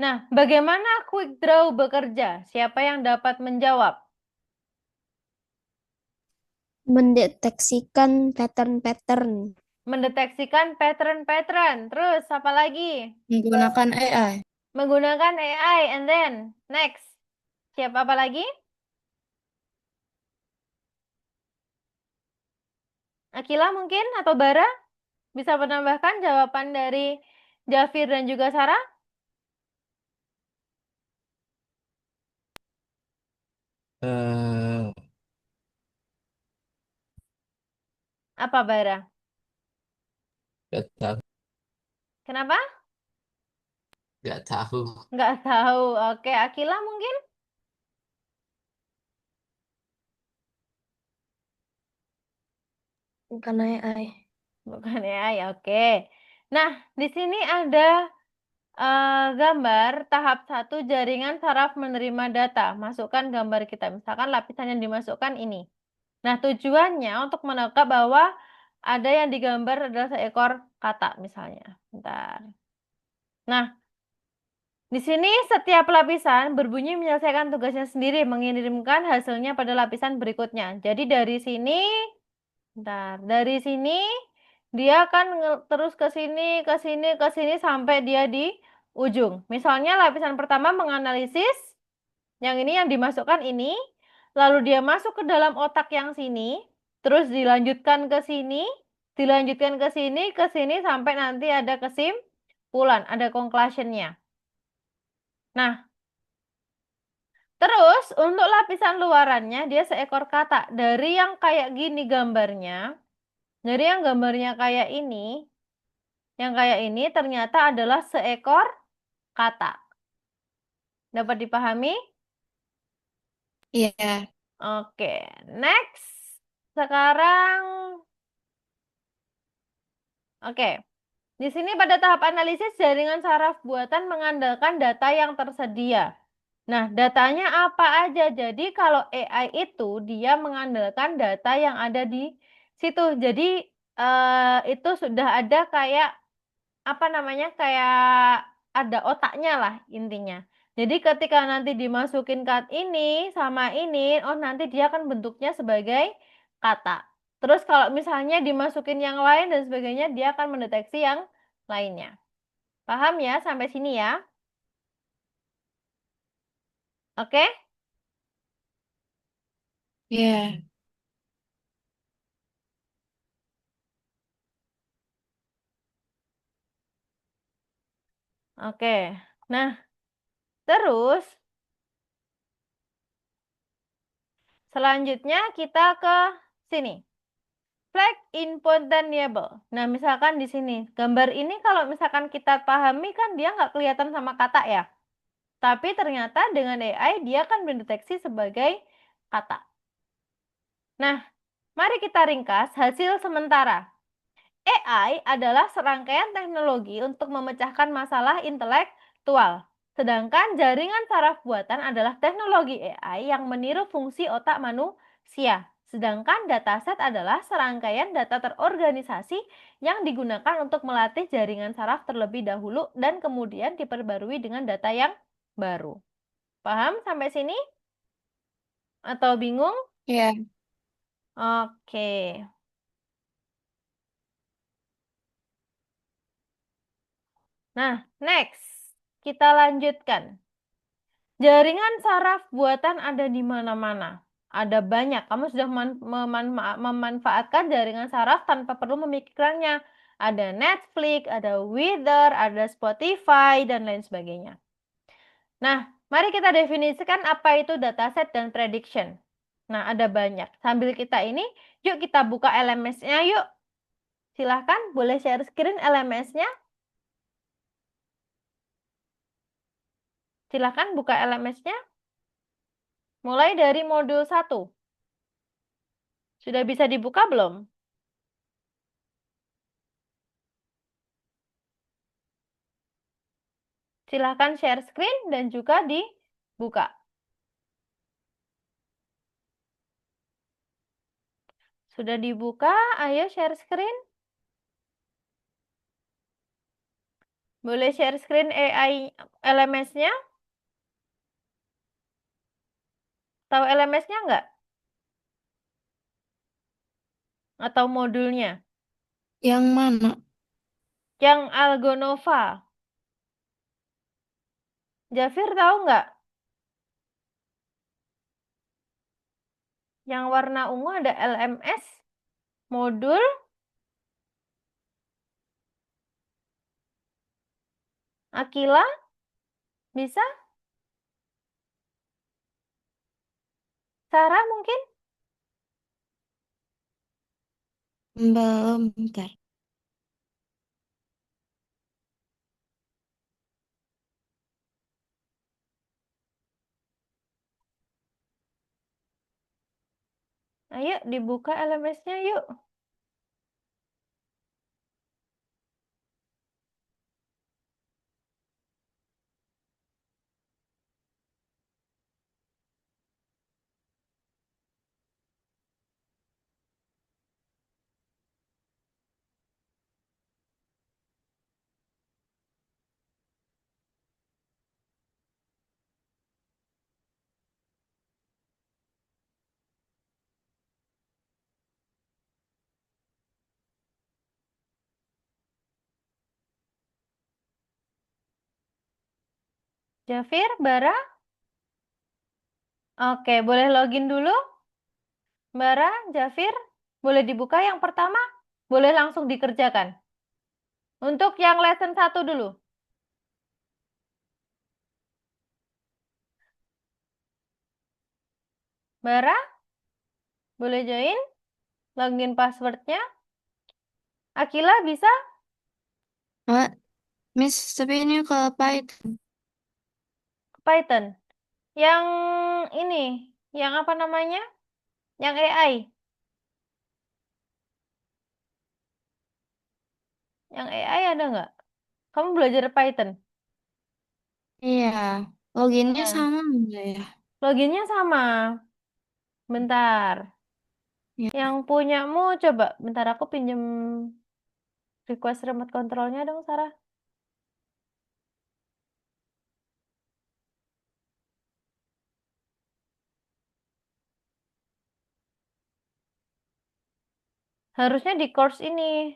Nah, bagaimana quick draw bekerja? Siapa yang dapat menjawab? Mendeteksikan pattern-pattern. Mendeteksikan pattern-pattern. Terus apa lagi? Menggunakan AI. Menggunakan AI. And then, next. Siapa apa lagi? Akila mungkin atau Bara? Bisa menambahkan jawaban dari Jafir dan juga Sarah? Eh, Apa Bara? Gak tahu, Kenapa? gak tahu. Nggak tahu. Oke, Akila mungkin? Bukan AI. Bukan AI, oke. Nah, di sini ada gambar tahap 1 jaringan saraf menerima data. Masukkan gambar kita. Misalkan lapisan yang dimasukkan ini. Nah, tujuannya untuk menangkap bahwa ada yang digambar adalah seekor kata misalnya. Bentar. Nah, di sini setiap lapisan berbunyi menyelesaikan tugasnya sendiri, mengirimkan hasilnya pada lapisan berikutnya. Jadi dari sini, bentar, dari sini dia akan terus ke sini, ke sini, ke sini sampai dia di ujung. Misalnya lapisan pertama menganalisis, yang ini yang dimasukkan ini, lalu dia masuk ke dalam otak yang sini, terus dilanjutkan ke sini, dilanjutkan ke sini sampai nanti ada kesimpulan, ada conclusion-nya. Nah, terus untuk lapisan luarannya dia seekor kata. Dari yang kayak gini gambarnya, dari yang gambarnya kayak ini, yang kayak ini ternyata adalah seekor kata. Dapat dipahami? Iya. Oke, next. Sekarang, oke. Di sini pada tahap analisis jaringan saraf buatan mengandalkan data yang tersedia. Nah, datanya apa aja? Jadi kalau AI itu dia mengandalkan data yang ada di situ. Jadi itu sudah ada kayak apa namanya? Kayak ada otaknya lah intinya. Jadi ketika nanti dimasukin ini sama ini, oh nanti dia akan bentuknya sebagai kata. Terus kalau misalnya dimasukin yang lain dan sebagainya, dia akan mendeteksi yang lainnya. Paham ya sampai sini ya? Oke? Iya. Oke. Nah, terus selanjutnya kita ke sini. Flag inputable. Nah, misalkan di sini. Gambar ini kalau misalkan kita pahami kan dia nggak kelihatan sama kata ya. Tapi ternyata dengan AI dia akan mendeteksi sebagai kata. Nah, mari kita ringkas hasil sementara. AI adalah serangkaian teknologi untuk memecahkan masalah intelektual. Sedangkan jaringan saraf buatan adalah teknologi AI yang meniru fungsi otak manusia. Sedangkan dataset adalah serangkaian data terorganisasi yang digunakan untuk melatih jaringan saraf terlebih dahulu dan kemudian diperbarui dengan data yang baru. Paham sampai sini? Atau bingung? Iya. Oke. Nah, next. Kita lanjutkan. Jaringan saraf buatan ada di mana-mana. Ada banyak. Kamu sudah memanfaatkan jaringan saraf tanpa perlu memikirkannya. Ada Netflix, ada Wither, ada Spotify, dan lain sebagainya. Nah, mari kita definisikan apa itu dataset dan prediction. Nah, ada banyak. Sambil kita ini, yuk kita buka LMS-nya yuk. Silahkan, boleh share screen LMS-nya. Silahkan buka LMS-nya. Mulai dari modul 1. Sudah bisa dibuka belum? Silahkan share screen dan juga dibuka. Sudah dibuka, ayo share screen. Boleh share screen AI LMS-nya? Tahu LMS-nya nggak? Atau modulnya? Yang mana? Yang Algonova. Jafir tahu nggak? Yang warna ungu ada LMS, modul, Akila, bisa? Sarah mungkin? Belum, bentar. Ayo dibuka LMS-nya yuk. Jafir, Bara? Oke, boleh login dulu? Bara, Jafir, boleh dibuka yang pertama? Boleh langsung dikerjakan. Untuk yang lesson 1 dulu. Bara, boleh join? Login passwordnya. Akila bisa? Ah, Miss, tapi ini ke Python. Python. Yang ini, yang apa namanya? Yang AI. Yang AI ada nggak? Kamu belajar Python? Iya, loginnya Ya. sama enggak ya? Loginnya sama. Bentar. Ya. Yang punyamu coba. Bentar aku pinjem request remote controlnya dong, Sarah. Harusnya di course ini.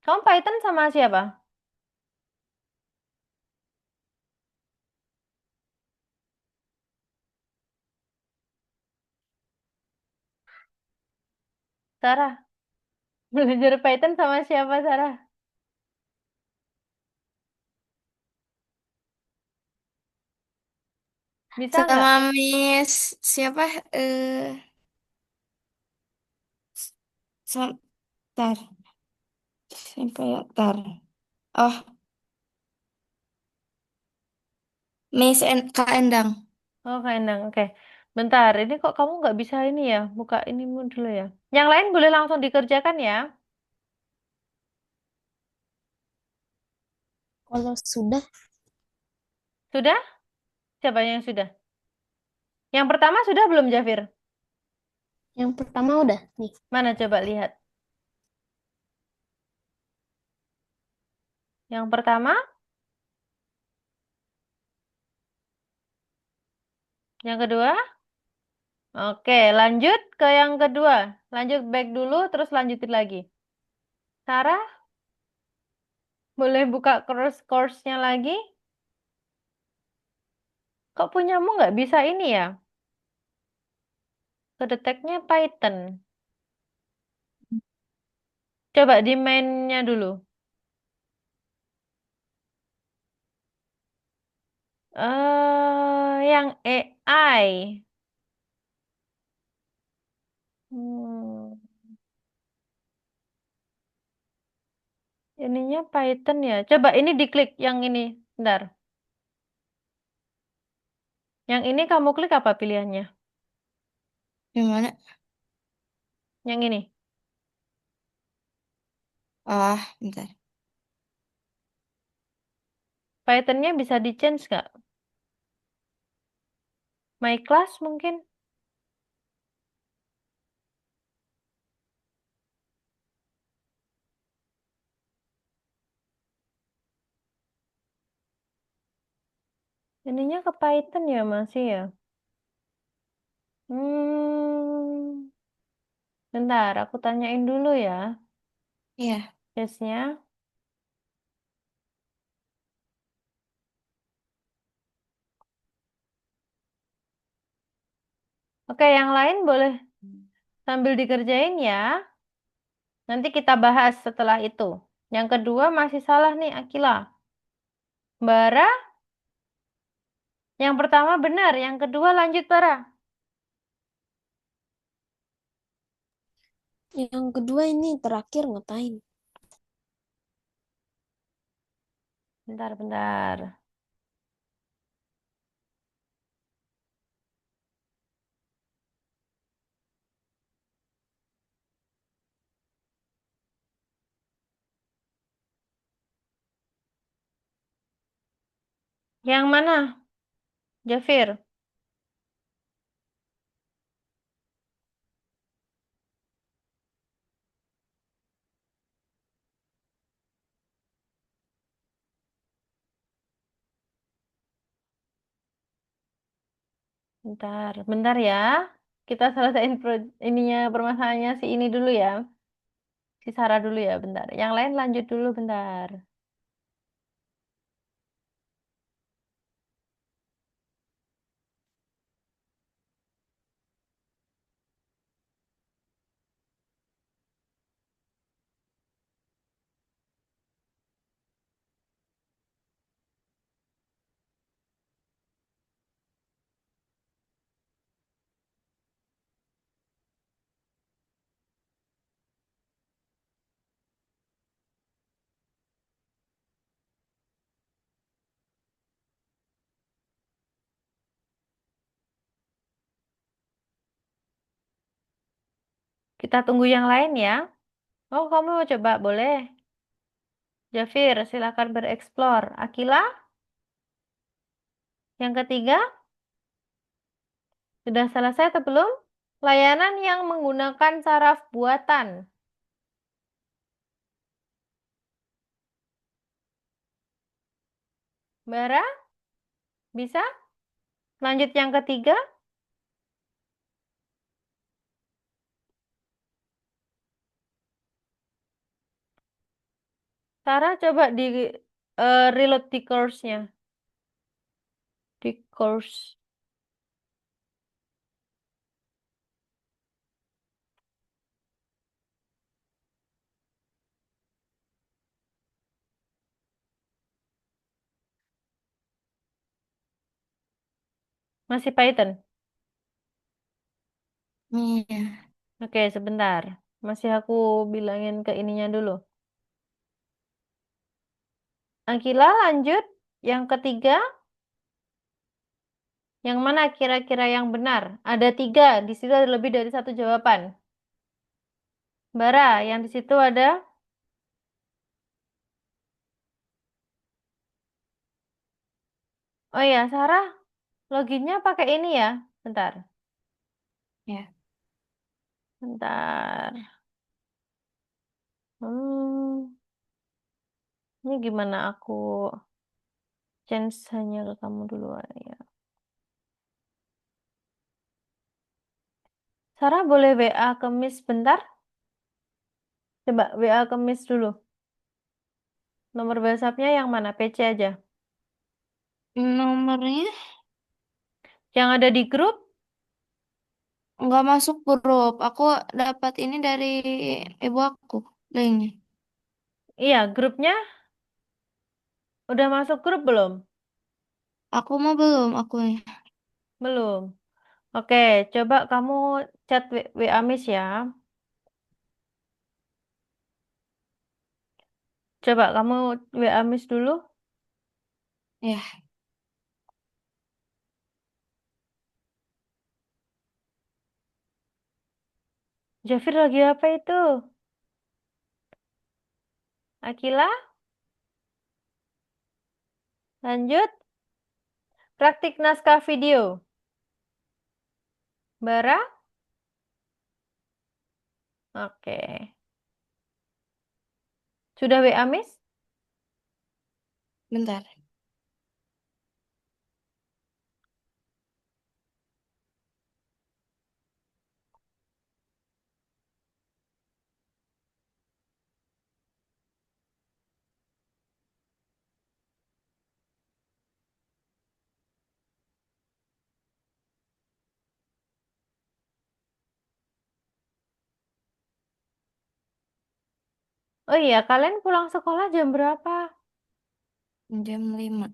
Kamu Python sama siapa? Sarah. Belajar Python sama siapa, Sarah? Bisa nggak? Sama Miss siapa? Eh, sebentar. Sampai ya, tar. Oh, Kak Endang. Oh, Kak Endang. Oke. Bentar, ini kok kamu nggak bisa ini ya? Buka ini dulu ya. Yang lain boleh langsung dikerjakan ya. Kalau sudah, Sudah? Siapa yang sudah? Yang pertama sudah belum, Jafir? yang pertama udah nih. Mana coba lihat. Yang pertama, yang kedua. Oke, lanjut ke yang kedua. Lanjut back dulu, terus lanjutin lagi. Sarah, boleh buka course-nya lagi? Kok punyamu nggak bisa ini ya? Kedeteknya Python. Coba di mainnya dulu. Yang AI. Hmm, ininya Python ya. Coba ini diklik yang ini. Bentar. Yang ini kamu klik apa pilihannya? Yang mana? Yang ini. Ah, bentar. Pythonnya bisa di-change nggak? My class mungkin? Ininya ke Python ya masih ya? Hmm, bentar, aku tanyain dulu ya Iya. case-nya. Oke, yang lain boleh sambil dikerjain ya. Nanti kita bahas setelah itu. Yang kedua masih salah nih, Akila. Bara, yang pertama benar, yang kedua lanjut Bara. Yang kedua ini terakhir ngapain? Bentar, bentar. Yang mana? Jafir. Bentar, bentar ya. Kita selesaiin ininya permasalahannya si ini dulu ya. Si Sarah dulu ya, bentar. Yang lain lanjut dulu bentar. Kita tunggu yang lain ya. Oh, kamu mau coba? Boleh. Jafir, silakan bereksplor. Akila, yang ketiga, sudah selesai atau belum? Layanan yang menggunakan saraf buatan. Bara, bisa? Lanjut yang ketiga. Sarah, coba di reload di course-nya. Di course. Masih Python? Iya. Oke, sebentar. Masih aku bilangin ke ininya dulu. Akila, lanjut. Yang ketiga, yang mana kira-kira yang benar? Ada tiga, di situ ada lebih dari satu jawaban. Bara, yang di situ ada. Oh ya, Sarah, loginnya pakai ini ya. Bentar, Ya. bentar. Hmm, ini gimana aku change hanya ke kamu dulu ya. Sarah boleh WA ke Miss bentar? Coba WA ke Miss dulu. Nomor WhatsApp-nya yang mana? PC aja. Nomornya Yang ada di grup? Nggak masuk grup. Aku dapat ini dari ibu aku, linknya. Iya, grupnya udah masuk grup belum? Aku mau belum akunya. Belum. Oke, coba kamu chat WA Miss ya. Coba kamu WA Miss dulu. Ya, Jafir lagi apa itu? Akila, lanjut. Praktik naskah video. Bara? Oke. Sudah WA Miss? bentar. Oh iya, kalian pulang sekolah jam berapa? Jam 5.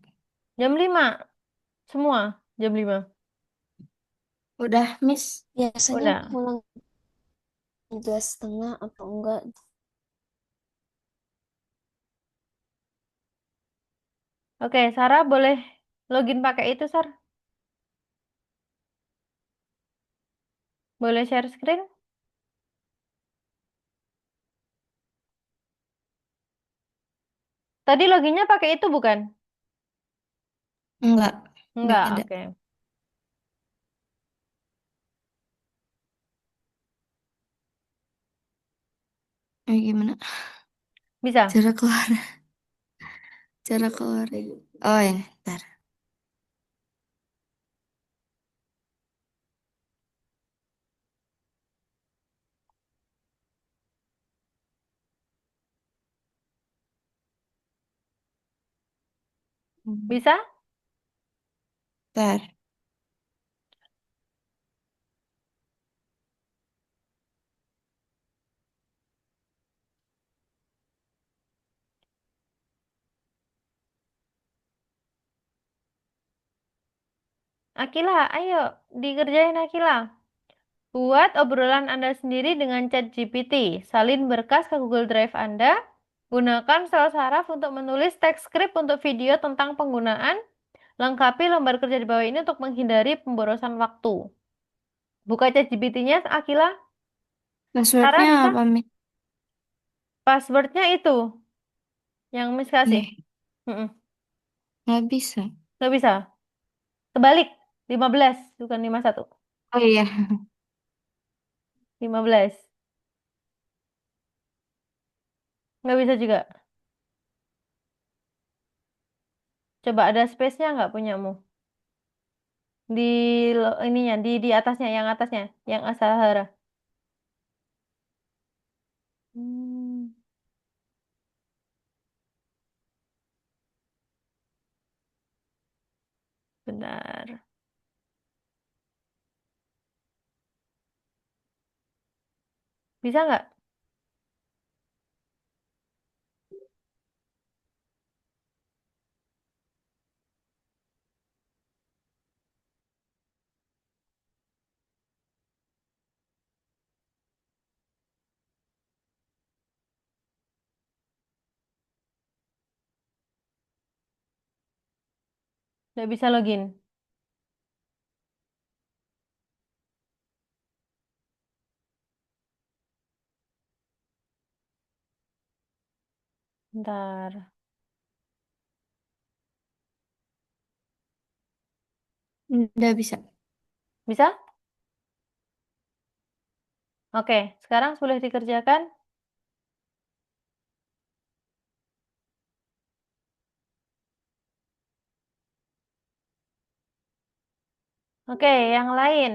Jam 5. Semua jam 5. Udah, Miss. Biasanya Udah. pulang 3:30 atau enggak. Oke, Sarah boleh login pakai itu, Sar? Boleh share screen? Tadi loginnya pakai itu bukan? Enggak, Enggak, beda. oke. Gimana? Bisa? Cara keluar. Cara keluar. Oh ya, ntar. Bisa? Ntar. Akila, ayo dikerjain Akila. Buat obrolan Anda sendiri dengan ChatGPT. Salin berkas ke Google Drive Anda. Gunakan sel saraf untuk menulis teks script untuk video tentang penggunaan. Lengkapi lembar kerja di bawah ini untuk menghindari pemborosan waktu. Buka ChatGPT-nya, Akila. Sarah Passwordnya bisa? apa, Miss? Passwordnya itu yang Miss kasih. Nih, Mm-mm. nggak bisa. Nggak bisa. Terbalik. 15, bukan 51. Oh iya. 15. Nggak bisa juga. Coba ada space-nya nggak punyamu? Di ininya, di atasnya, yang atasnya, yang Asahara. Hmm, benar. Bisa nggak? Nggak bisa login. Bentar. Udah bisa. Bisa? Oke, sekarang sudah dikerjakan. Oke, yang lain.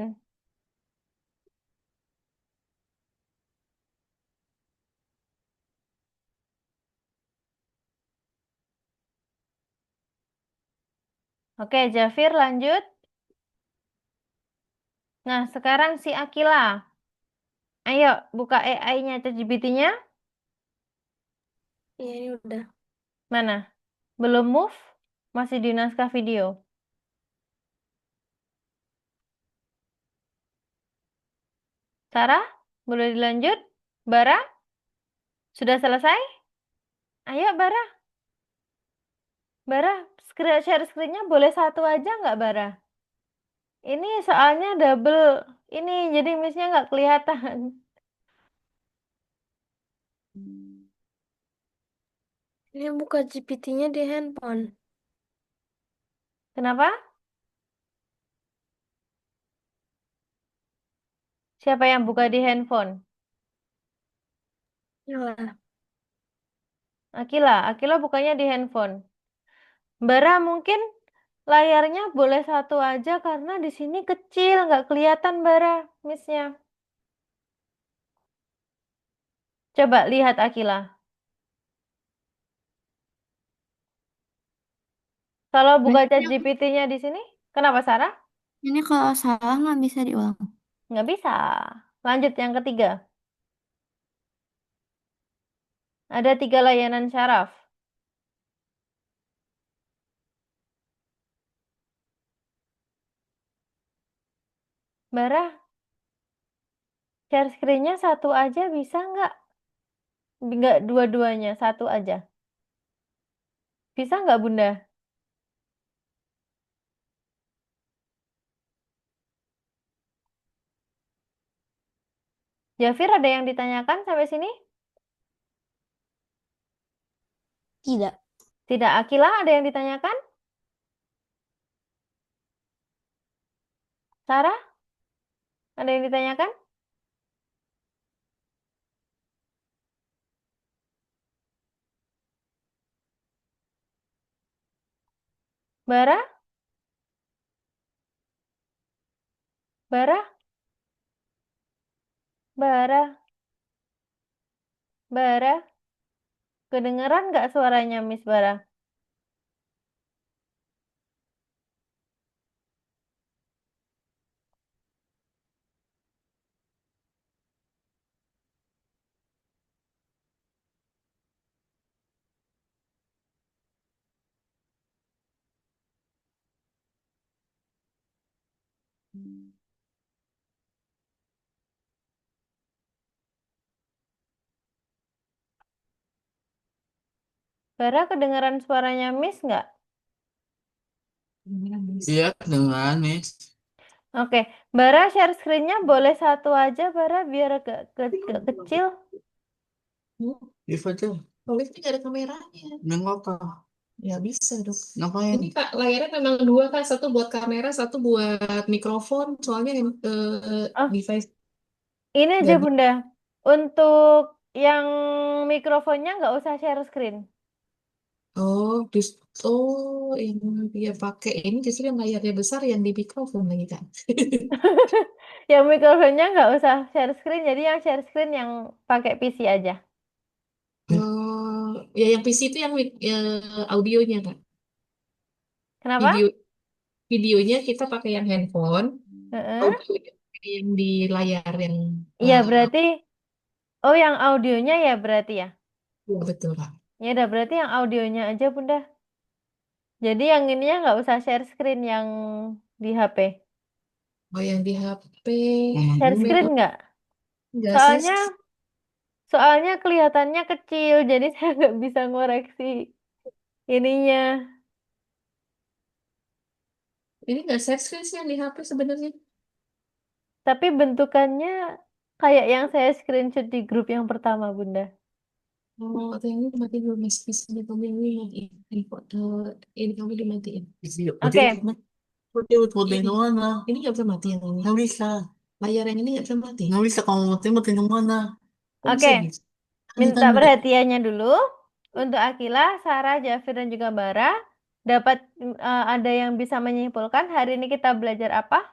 Oke, Jafir lanjut. Nah, sekarang si Akila. Ayo, buka AI-nya, ChatGPT-nya. Ya, ini udah. Mana? Belum move? Masih di naskah video. Sarah, boleh dilanjut? Bara, sudah selesai? Ayo, Bara. Bara, share screen-nya boleh satu aja nggak, Bara? Ini soalnya double ini, jadi miss-nya nggak kelihatan. Ini buka GPT-nya di handphone. Kenapa? Siapa yang buka di handphone? Yalah. Akila bukanya di handphone. Bara mungkin layarnya boleh satu aja karena di sini kecil, nggak kelihatan Bara, miss-nya. Coba lihat Akila. Kalau buka Berarti chat GPT-nya di sini, kenapa Sarah? ini kalau salah nggak bisa diulang. Nggak bisa. Lanjut yang ketiga. Ada 3 layanan syaraf. Bara, share screen-nya satu aja bisa nggak? Nggak dua-duanya, satu aja. Bisa nggak Bunda? Jafir ada yang ditanyakan sampai sini? Tidak. Tidak. Akila ada yang ditanyakan? Sarah? Ada yang ditanyakan? Bara? Bara? Bara? Bara? Kedengeran nggak suaranya Miss Bara? Bara kedengeran suaranya Miss nggak? Iya, dengan Miss. Oke, Bara share screen-nya boleh satu aja Bara biar agak kecil. Lift aja. Oh, lift nggak ada kameranya. Nggak apa. Ya bisa dong. Ngapain? Ini Kak, layarnya memang dua Kak, satu buat kamera, satu buat mikrofon. Soalnya Oh, device ini aja nggak Bunda. Untuk yang mikrofonnya nggak usah share screen. Oh, yang dia pakai ini justru yang layarnya besar yang di mikrofon lagi kan. Yang mikrofonnya nggak usah share screen, jadi yang share screen yang pakai PC aja. Ya yang PC itu yang audionya kan. Kenapa? Video videonya kita pakai yang handphone, Heeh. audionya yang di layar yang Iya berarti, oh yang audionya ya berarti ya. ya betul Kak. Ya udah berarti yang audionya aja Bunda. Jadi yang ininya nggak usah share screen yang di HP. Oh yang di HP Share screen nggak? enggak Soalnya, soalnya kelihatannya kecil, jadi saya nggak bisa ngoreksi ininya. ini enggak share screen sih yang di HP sebenarnya. Tapi bentukannya kayak yang saya screenshot di grup yang pertama Bunda. Oh, atau ini mati dulu Mas PC-nya kamu ini matiin. Ini kamu dimatiin. Oke, Putih, putih Ini, yang mana? ini nggak bisa mati yang ini. Nggak bisa. Layar yang ini nggak bisa mati. Nggak bisa kamu putih yang mana? Kok oke. bisa gitu? Minta Kan perhatiannya dulu untuk Akila, Sarah, Jafir, dan juga Bara. Dapat ada yang bisa menyimpulkan hari ini kita belajar apa?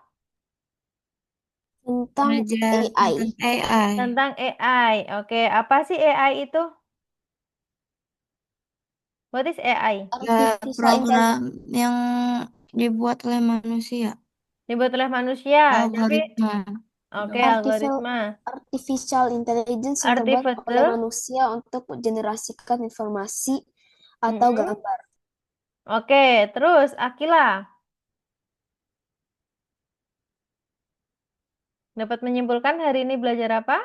Tentang Belajar AI. tentang AI. Tentang AI. Oke, apa sih AI itu? What is AI? Ya, Artificial program yang dibuat oleh manusia. Dibuat oleh manusia, tapi Algoritma. oke, Artificial algoritma. artificial intelligence yang terbuat oleh Artificial. manusia untuk mengenerasikan informasi atau Mm-mm. gambar. Oke, terus Akila dapat menyimpulkan hari ini belajar apa?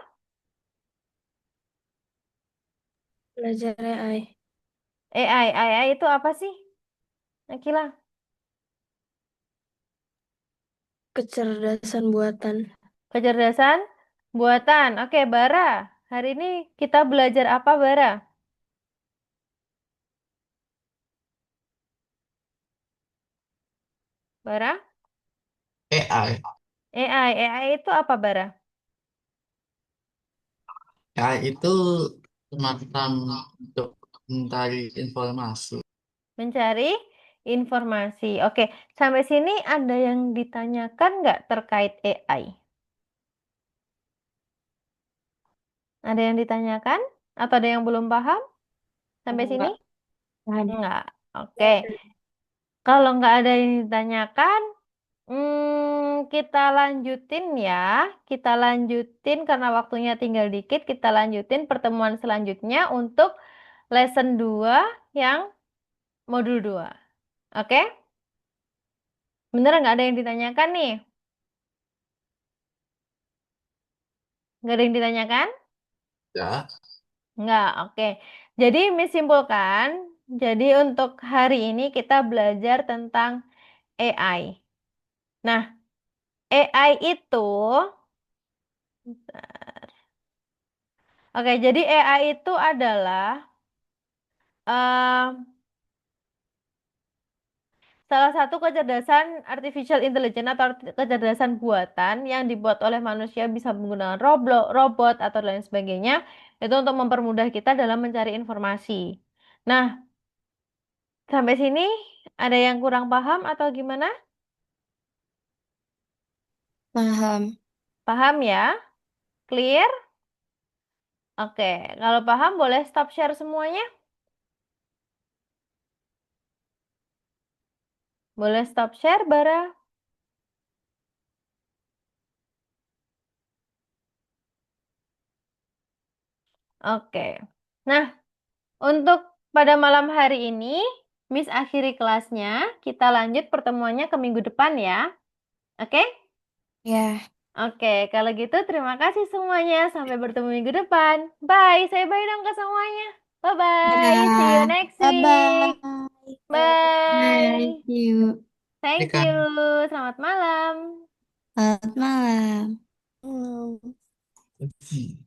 Belajar AI. AI. AI itu apa sih, Akila? Kecerdasan buatan. Kecerdasan buatan. Oke, Bara. Hari ini kita belajar apa, Bara? Bara? AI. AI. AI itu apa, Bara? AI itu semacam untuk mencari informasi. Mencari informasi. Oke, sampai sini ada yang ditanyakan nggak terkait AI? Ada yang ditanyakan? Atau ada yang belum paham sampai sini? Enggak. Oke. Kalau nggak ada yang ditanyakan, kita lanjutin ya. Kita lanjutin karena waktunya tinggal dikit. Kita lanjutin pertemuan selanjutnya untuk lesson 2 yang modul 2. Oke? Bener nggak ada yang ditanyakan nih? Nggak ada yang ditanyakan? Ya, Nggak, oke. Jadi, Miss simpulkan, jadi untuk hari ini kita belajar tentang AI. Nah, AI itu, oke, jadi AI itu adalah eh, salah satu kecerdasan artificial intelligence atau kecerdasan buatan yang dibuat oleh manusia bisa menggunakan robot atau lain sebagainya, itu untuk mempermudah kita dalam mencari informasi. Nah, sampai sini ada yang kurang paham atau gimana? Paham. Paham ya? Clear? Oke, kalau paham boleh stop share semuanya? Boleh stop share, Bara? Oke. Nah, untuk pada malam hari ini, Miss akhiri kelasnya. Kita lanjut pertemuannya ke minggu depan ya. Oke? Ya. Oke, kalau gitu terima kasih semuanya. Sampai bertemu minggu depan. Bye. Say bye dong ke semuanya. Bye-bye. See you Dadah. next week. Bye-bye. Bye. Bye. See you. Thank Dika. you. Selamat malam. Selamat malam. Hmm. Hmm.